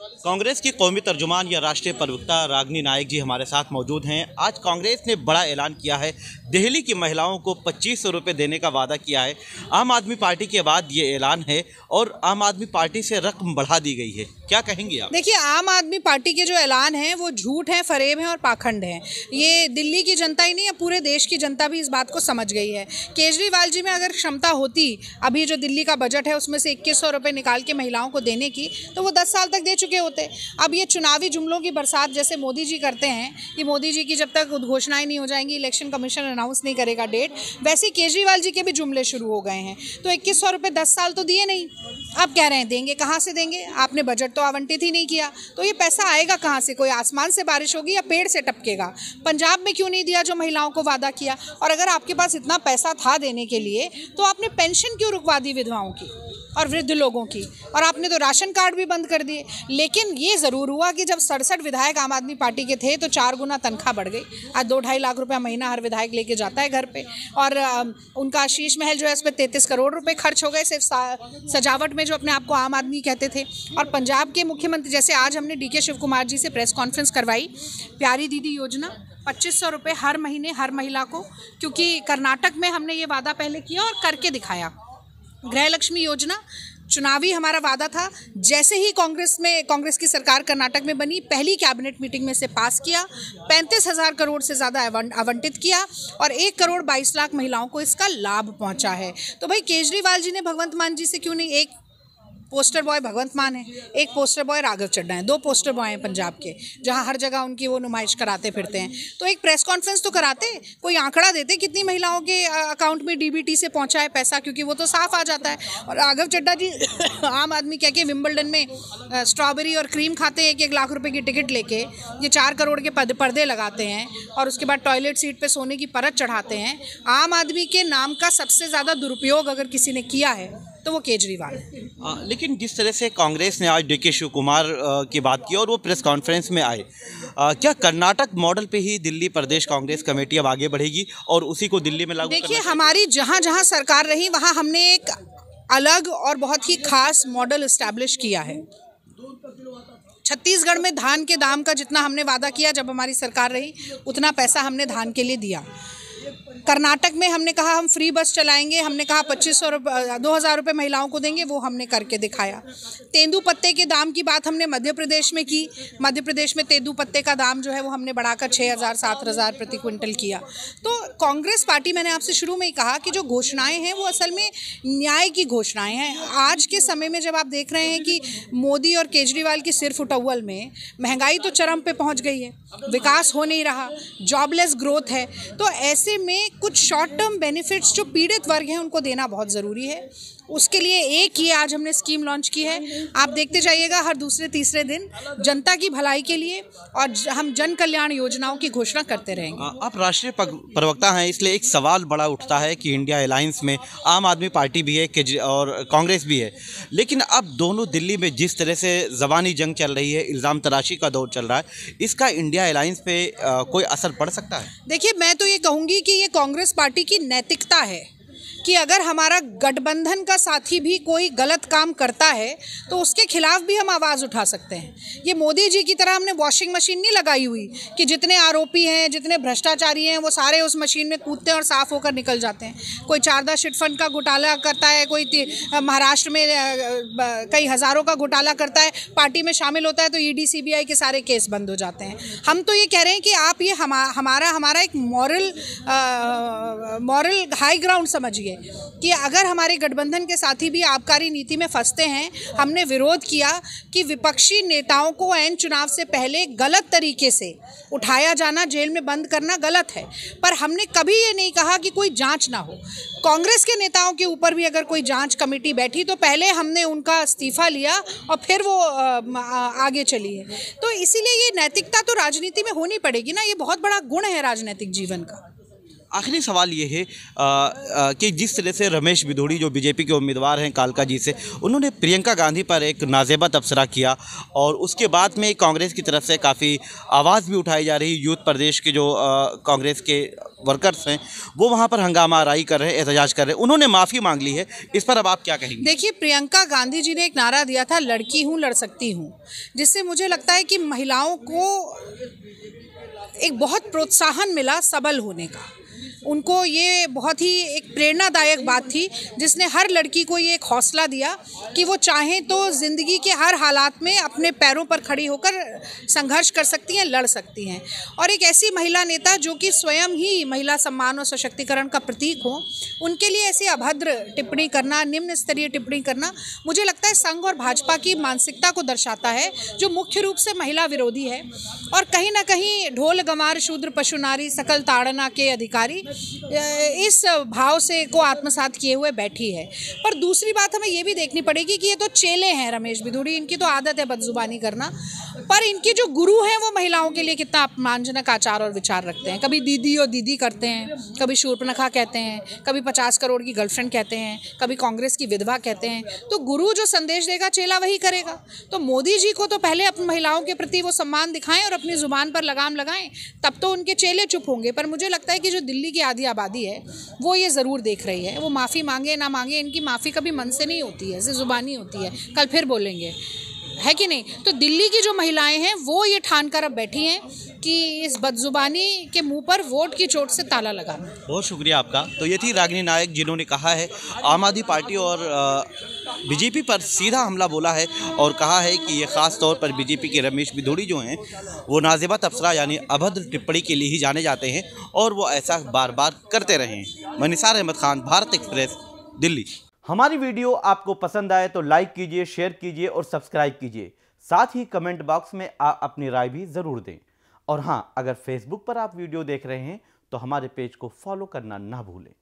कांग्रेस की कौमी तर्जुमान या राष्ट्रीय प्रवक्ता रागिनी नायक जी हमारे साथ मौजूद हैं। आज कांग्रेस ने बड़ा ऐलान किया है, दिल्ली की महिलाओं को 2500 रुपये देने का वादा किया है। आम आदमी पार्टी के बाद ये ऐलान है और आम आदमी पार्टी से रकम बढ़ा दी गई है। क्या कहेंगी आप? देखिए, आम आदमी पार्टी के जो ऐलान हैं वो झूठ हैं, फरेब हैं और पाखंड हैं। ये दिल्ली की जनता ही नहीं है, पूरे देश की जनता भी इस बात को समझ गई है। केजरीवाल जी में अगर क्षमता होती, अभी जो दिल्ली का बजट है उसमें से 2100 रुपये निकाल के महिलाओं को देने की, तो वो 10 साल तक दे चुके होते। अब ये चुनावी जुमलों की बरसात जैसे मोदी जी करते हैं कि मोदी जी की जब तक उद्घोषणाएं नहीं हो जाएंगी, इलेक्शन कमीशन अनाउंस नहीं करेगा डेट, वैसे ही केजरीवाल जी के भी जुमले शुरू हो गए हैं। तो 2100 रुपये 10 साल तो दिए नहीं, आप कह रहे हैं देंगे, कहाँ से देंगे? आपने बजट तो आवंटित ही नहीं किया, तो ये पैसा आएगा कहाँ से? कोई आसमान से बारिश होगी या पेड़ से टपकेगा? पंजाब में क्यों नहीं दिया जो महिलाओं को वादा किया? और अगर आपके पास इतना पैसा था देने के लिए, तो आपने पेंशन क्यों रुकवा दी विधवाओं की और वृद्ध लोगों की? और आपने तो राशन कार्ड भी बंद कर दिए। लेकिन ये ज़रूर हुआ कि जब 67 विधायक आम आदमी पार्टी के थे तो 4 गुना तनख्वाह बढ़ गई। आज 2-2.5 लाख रुपया महीना हर विधायक लेके जाता है घर पे। और उनका शीश महल जो है उस पर 33 करोड़ रुपए खर्च हो गए सिर्फ सजावट में, जो अपने आप को आम आदमी कहते थे। और पंजाब के मुख्यमंत्री, जैसे आज हमने DK शिव कुमार जी से प्रेस कॉन्फ्रेंस करवाई, प्यारी दीदी योजना 2500 रुपये हर महीने हर महिला को, क्योंकि कर्नाटक में हमने ये वादा पहले किया और करके दिखाया। गृहलक्ष्मी योजना चुनावी हमारा वादा था, जैसे ही कांग्रेस की सरकार कर्नाटक में बनी, पहली कैबिनेट मीटिंग में से पास किया, 35,000 करोड़ से ज़्यादा आवंटित किया और 1 करोड़ 22 लाख महिलाओं को इसका लाभ पहुंचा है। तो भाई केजरीवाल जी ने भगवंत मान जी से क्यों नहीं, एक पोस्टर बॉय भगवंत मान है, एक पोस्टर बॉय राघव चड्ढा है, 2 पोस्टर बॉय हैं पंजाब के, जहां हर जगह उनकी वो नुमाइश कराते फिरते हैं। तो एक प्रेस कॉन्फ्रेंस तो कराते, कोई आंकड़ा देते कितनी महिलाओं के अकाउंट में DBT से पहुंचा है पैसा, क्योंकि वो तो साफ आ जाता है। और राघव चड्ढा जी आम आदमी कह के विंबलडन में स्ट्रॉबेरी और क्रीम खाते हैं 1-1 लाख रुपये की टिकट लेके, ये 4 करोड़ के पर्दे लगाते हैं और उसके बाद टॉयलेट सीट पर सोने की परत चढ़ाते हैं। आम आदमी के नाम का सबसे ज़्यादा दुरुपयोग अगर किसी ने किया है तो वो केजरीवाल है। लेकिन जिस तरह से कांग्रेस ने आज DK शिव कुमार की बात की और वो प्रेस कॉन्फ्रेंस में आए, क्या कर्नाटक मॉडल पे ही दिल्ली प्रदेश कांग्रेस कमेटी अब आगे बढ़ेगी और उसी को दिल्ली में लागू? देखिए, हमारी जहाँ जहाँ सरकार रही वहाँ हमने एक अलग और बहुत ही खास मॉडल इस्टेब्लिश किया है। छत्तीसगढ़ में धान के दाम का जितना हमने वादा किया जब हमारी सरकार रही, उतना पैसा हमने धान के लिए दिया। कर्नाटक में हमने कहा हम फ्री बस चलाएंगे, हमने कहा 2000 रुपये महिलाओं को देंगे, वो हमने करके दिखाया। तेंदू पत्ते के दाम की बात हमने मध्य प्रदेश में की, मध्य प्रदेश में तेंदू पत्ते का दाम जो है वो हमने बढ़ाकर 6000-7000 प्रति क्विंटल किया। तो कांग्रेस पार्टी, मैंने आपसे शुरू में ही कहा कि जो घोषणाएं हैं वो असल में न्याय की घोषणाएं हैं। आज के समय में जब आप देख रहे हैं कि मोदी और केजरीवाल की सिर फुटअव्वल में महंगाई तो चरम पे पहुँच गई है, विकास हो नहीं रहा, जॉबलेस ग्रोथ है, तो ऐसे में कुछ शॉर्ट टर्म बेनिफिट्स जो पीड़ित वर्ग हैं उनको देना बहुत ज़रूरी है। उसके लिए एक ये आज हमने स्कीम लॉन्च की है, आप देखते जाइएगा हर दूसरे तीसरे दिन जनता की भलाई के लिए, और हम जन कल्याण योजनाओं की घोषणा करते रहेंगे। आप राष्ट्रीय प्रवक्ता हैं, इसलिए एक सवाल बड़ा उठता है कि इंडिया अलायंस में आम आदमी पार्टी भी है और कांग्रेस भी है, लेकिन अब दोनों दिल्ली में जिस तरह से ज़बानी जंग चल रही है, इल्ज़ाम तराशी का दौर चल रहा है, इसका इंडिया अलायंस पे कोई असर पड़ सकता है? देखिए, मैं तो ये कहूँगी कि ये कांग्रेस पार्टी की नैतिकता है कि अगर हमारा गठबंधन का साथी भी कोई गलत काम करता है तो उसके खिलाफ भी हम आवाज़ उठा सकते हैं। ये मोदी जी की तरह हमने वॉशिंग मशीन नहीं लगाई हुई कि जितने आरोपी हैं, जितने भ्रष्टाचारी हैं, वो सारे उस मशीन में कूदते हैं और साफ़ होकर निकल जाते हैं। कोई चारदा चिटफंड का घोटाला करता है, कोई महाराष्ट्र में कई हज़ारों का घोटाला करता है, पार्टी में शामिल होता है तो ED CBI के सारे केस बंद हो जाते हैं। हम तो ये कह रहे हैं कि आप ये हमारा एक मॉरल हाई ग्राउंड समझिए कि अगर हमारे गठबंधन के साथी भी आबकारी नीति में फंसते हैं। हमने विरोध किया कि विपक्षी नेताओं को ऐन चुनाव से पहले गलत तरीके से उठाया जाना, जेल में बंद करना गलत है, पर हमने कभी ये नहीं कहा कि कोई जांच ना हो। कांग्रेस के नेताओं के ऊपर भी अगर कोई जांच कमेटी बैठी तो पहले हमने उनका इस्तीफा लिया और फिर वो आगे चली है। तो इसीलिए ये नैतिकता तो राजनीति में होनी पड़ेगी ना, ये बहुत बड़ा गुण है राजनीतिक जीवन का। आखिरी सवाल ये है कि जिस तरह से रमेश भिदोड़ी जो बीजेपी के उम्मीदवार हैं कालका जी से, उन्होंने प्रियंका गांधी पर एक नाज़ेबा तबसरा किया और उसके बाद में कांग्रेस की तरफ से काफ़ी आवाज़ भी उठाई जा रही, यूथ प्रदेश के जो कांग्रेस के वर्कर्स हैं वो वहाँ पर हंगामा आराई कर रहे हैं, एहतजाज कर रहे हैं, उन्होंने माफ़ी मांग ली है। इस पर अब आप क्या कहेंगे? देखिए, प्रियंका गांधी जी ने एक नारा दिया था, लड़की हूँ लड़ सकती हूँ, जिससे मुझे लगता है कि महिलाओं को एक बहुत प्रोत्साहन मिला सबल होने का। उनको ये बहुत ही एक प्रेरणादायक बात थी, जिसने हर लड़की को ये एक हौसला दिया कि वो चाहें तो ज़िंदगी के हर हालात में अपने पैरों पर खड़ी होकर संघर्ष कर सकती हैं, लड़ सकती हैं। और एक ऐसी महिला नेता जो कि स्वयं ही महिला सम्मान और सशक्तिकरण का प्रतीक हो, उनके लिए ऐसी अभद्र टिप्पणी करना, निम्न स्तरीय टिप्पणी करना, मुझे लगता है संघ और भाजपा की मानसिकता को दर्शाता है, जो मुख्य रूप से महिला विरोधी है और कहीं ना कहीं ढोल गंवार शूद्र पशु नारी सकल ताड़ना के अधिकारी इस भाव से को आत्मसात किए हुए बैठी है। पर दूसरी बात हमें ये भी देखनी पड़ेगी कि ये तो चेले हैं रमेश बिधूड़ी, इनकी तो आदत है बदजुबानी करना, पर इनके जो गुरु हैं वो महिलाओं के लिए कितना अपमानजनक आचार और विचार रखते हैं। कभी दीदी और दीदी करते हैं, कभी शूर्पणखा कहते हैं, कभी 50 करोड़ की गर्लफ्रेंड कहते हैं, कभी कांग्रेस की विधवा कहते हैं। तो गुरु जो संदेश देगा चेला वही करेगा। तो मोदी जी को तो पहले अपनी महिलाओं के प्रति वो सम्मान दिखाएं और अपनी जुबान पर लगाम लगाएं, तब तो उनके चेले चुप होंगे। पर मुझे लगता है कि जो दिल्ली की आधी आबादी है वो ये ज़रूर देख रही है। वो माफ़ी मांगे ना मांगे, इनकी माफ़ी कभी मन से नहीं होती है, सिर्फ जुबानी होती है, कल फिर बोलेंगे, है कि नहीं? तो दिल्ली की जो महिलाएं हैं वो ये ठान कर अब बैठी हैं कि इस बदजुबानी के मुंह पर वोट की चोट से ताला लगाना। बहुत शुक्रिया आपका। तो ये थी रागिनी नायक, जिन्होंने कहा है आम आदमी पार्टी और बीजेपी पर सीधा हमला बोला है और कहा है कि ये ख़ास तौर पर बीजेपी के रमेश बिधूड़ी जो हैं वो नाज़िबा तबसरा यानी अभद्र टिप्पणी के लिए ही जाने जाते हैं और वो ऐसा बार बार करते रहे हैं। मैं निसार अहमद खान, भारत एक्सप्रेस, दिल्ली। हमारी वीडियो आपको पसंद आए तो लाइक कीजिए, शेयर कीजिए और सब्सक्राइब कीजिए। साथ ही कमेंट बॉक्स में आप अपनी राय भी ज़रूर दें। और हाँ, अगर फेसबुक पर आप वीडियो देख रहे हैं तो हमारे पेज को फॉलो करना ना भूलें।